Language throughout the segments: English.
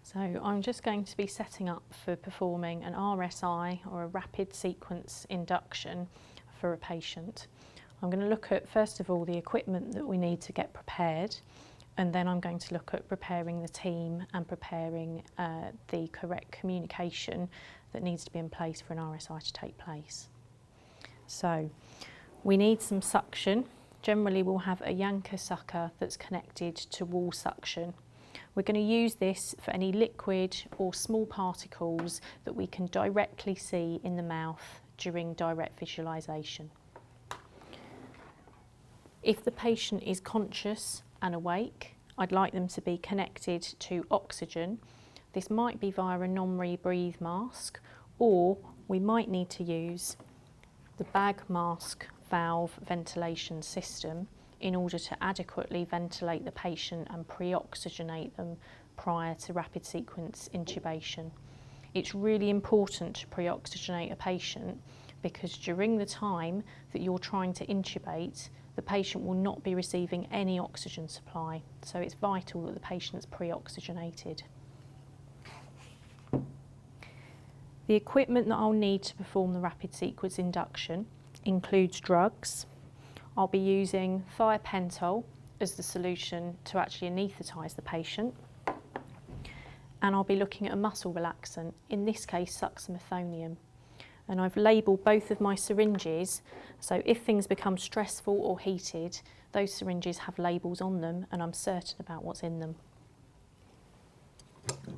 So I'm just going to be setting up for performing an RSI, or a rapid sequence induction, for a patient. I'm going to look at, first of all, the equipment that we need to get prepared, and then I'm going to look at preparing the team and preparing the correct communication that needs to be in place for an RSI to take place. So we need some suction. Generally we'll have a Yanker sucker that's connected to wall suction. We're going to use this for any liquid or small particles that we can directly see in the mouth during direct visualisation. If the patient is conscious and awake, I'd like them to be connected to oxygen. This might be via a non-rebreathe mask, or we might need to use the bag mask valve ventilation system in order to adequately ventilate the patient and pre-oxygenate them prior to rapid sequence intubation. It's really important to pre-oxygenate a patient because during the time that you're trying to intubate, the patient will not be receiving any oxygen supply, so it's vital that the patient's pre-oxygenated. The equipment that I'll need to perform the rapid sequence induction includes drugs. I'll be using thiopentol as the solution to actually anaesthetise the patient, and I'll be looking at a muscle relaxant, in this case succinylcholine. And I've labelled both of my syringes, so if things become stressful or heated, those syringes have labels on them and I'm certain about what's in them.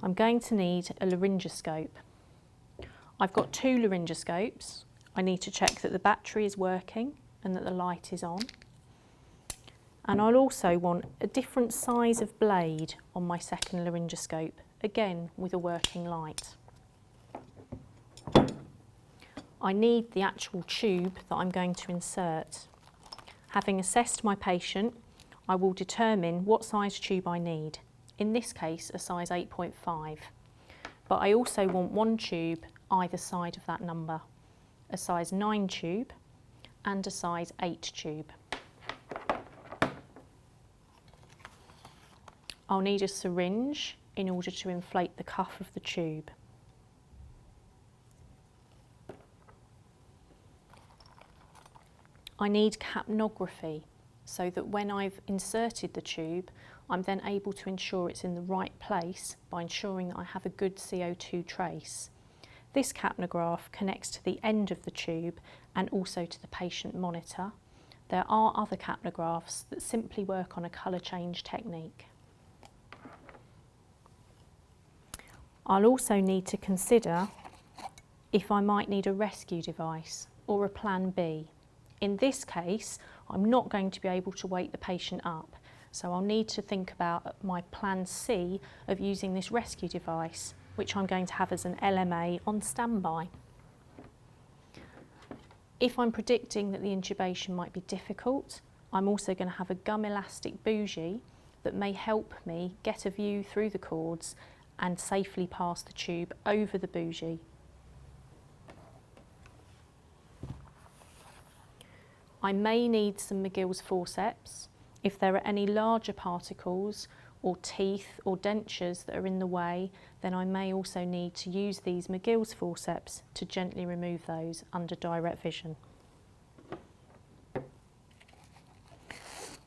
I'm going to need a laryngoscope. I've got 2 laryngoscopes. I need to check that the battery is working and that the light is on. And I'll also want a different size of blade on my second laryngoscope, again with a working light. I need the actual tube that I'm going to insert. Having assessed my patient, I will determine what size tube I need. In this case, a size 8.5. But I also want one tube either side of that number, a size 9 tube and a size 8 tube. I'll need a syringe in order to inflate the cuff of the tube. I need capnography so that when I've inserted the tube, I'm then able to ensure it's in the right place by ensuring that I have a good CO2 trace. This capnograph connects to the end of the tube and also to the patient monitor. There are other capnographs that simply work on a colour change technique. I'll also need to consider if I might need a rescue device or a plan B. In this case, I'm not going to be able to wake the patient up, so I'll need to think about my plan C of using this rescue device, which I'm going to have as an LMA on standby. If I'm predicting that the intubation might be difficult, I'm also going to have a gum elastic bougie that may help me get a view through the cords and safely pass the tube over the bougie. I may need some McGill's forceps. If there are any larger particles or teeth or dentures that are in the way, then I may also need to use these McGill's forceps to gently remove those under direct vision.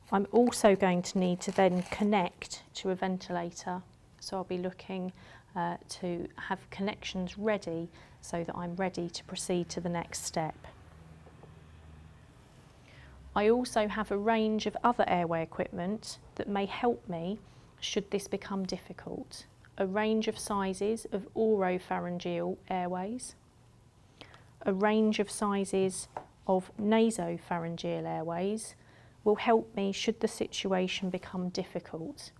I'm also going to need to then connect to a ventilator, so I'll be looking to have connections ready so that I'm ready to proceed to the next step. I also have a range of other airway equipment that may help me should this become difficult. A range of sizes of oropharyngeal airways, a range of sizes of nasopharyngeal airways will help me should the situation become difficult.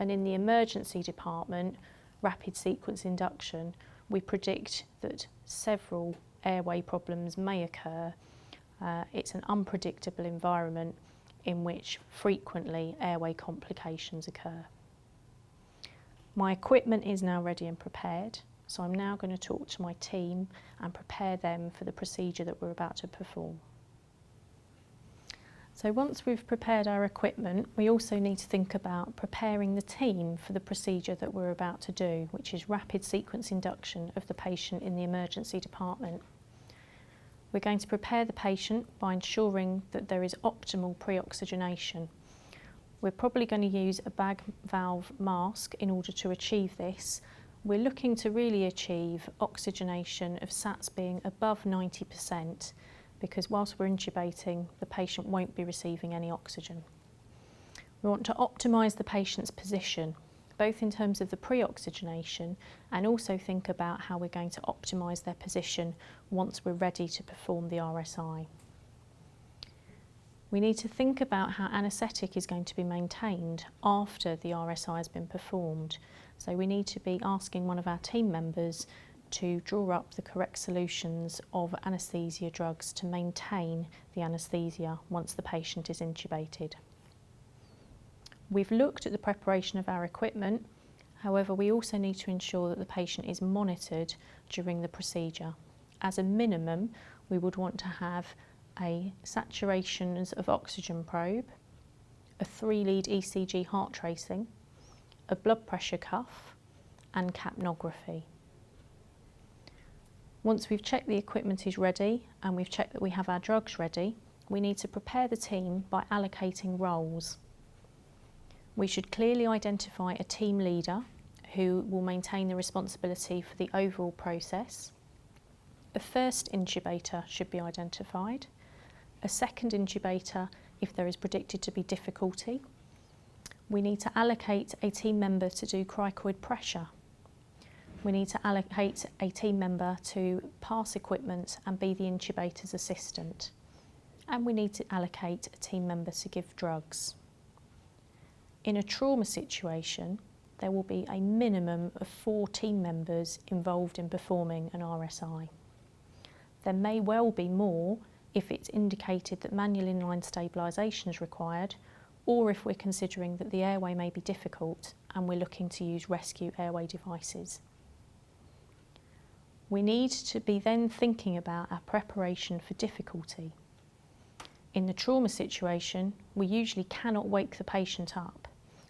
And in the emergency department, rapid sequence induction, we predict that several airway problems may occur. It's an unpredictable environment in which frequently airway complications occur. My equipment is now ready and prepared, so I'm now going to talk to my team and prepare them for the procedure that we're about to perform. So So once we've prepared our equipment, we also need to think about preparing the team for the procedure that we're about to do, which is rapid sequence induction of the patient in the emergency department. We're going to prepare the patient by ensuring that there is optimal pre-oxygenation. We're probably going to use a bag valve mask in order to achieve this. We're looking to really achieve oxygenation of SATs being above 90%, because whilst we're intubating, the patient won't be receiving any oxygen. We want to optimise the patient's position, both in terms of the pre-oxygenation and also think about how we're going to optimise their position once we're ready to perform the RSI. We need to think about how anaesthetic is going to be maintained after the RSI has been performed. So we need to be asking one of our team members to draw up the correct solutions of anaesthesia drugs to maintain the anaesthesia once the patient is intubated. We've looked at the preparation of our equipment, however we also need to ensure that the patient is monitored during the procedure. As a minimum, we would want to have a saturations of oxygen probe, a 3-lead ECG heart tracing, a blood pressure cuff and capnography. Once we've checked the equipment is ready and we've checked that we have our drugs ready, we need to prepare the team by allocating roles. We should clearly identify a team leader who will maintain the responsibility for the overall process. A first intubator should be identified, a second intubator if there is predicted to be difficulty. We need to allocate a team member to do cricoid pressure. We need to allocate a team member to pass equipment and be the intubator's assistant. And we need to allocate a team member to give drugs. In a trauma situation, there will be a minimum of 4 team members involved in performing an RSI. There may well be more if it's indicated that manual inline stabilisation is required, or if we're considering that the airway may be difficult and we're looking to use rescue airway devices. We need to be then thinking about our preparation for difficulty. In the trauma situation, we usually cannot wake the patient up.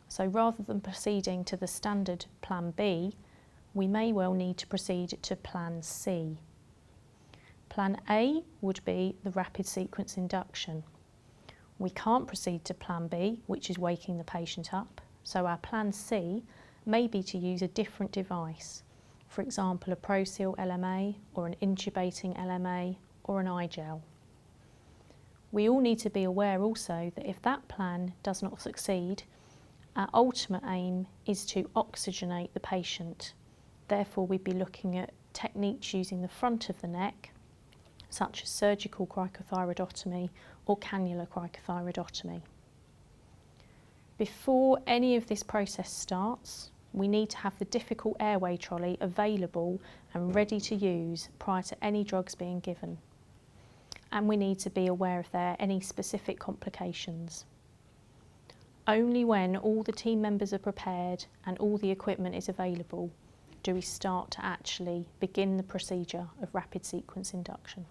So rather than proceeding to the standard plan B, we may well need to proceed to plan C. Plan A would be the rapid sequence induction. We can't proceed to plan B, which is waking the patient up, so our plan C may be to use a different device. For example, a ProSeal LMA or an intubating LMA or an iGel. We all need to be aware also that if that plan does not succeed, our ultimate aim is to oxygenate the patient. Therefore, we'd be looking at techniques using the front of the neck, such as surgical cricothyroidotomy or cannula cricothyroidotomy. Before any of this process starts, we need to have the difficult airway trolley available and ready to use prior to any drugs being given. And we need to be aware if there are any specific complications. Only when all the team members are prepared and all the equipment is available do we start to actually begin the procedure of rapid sequence induction.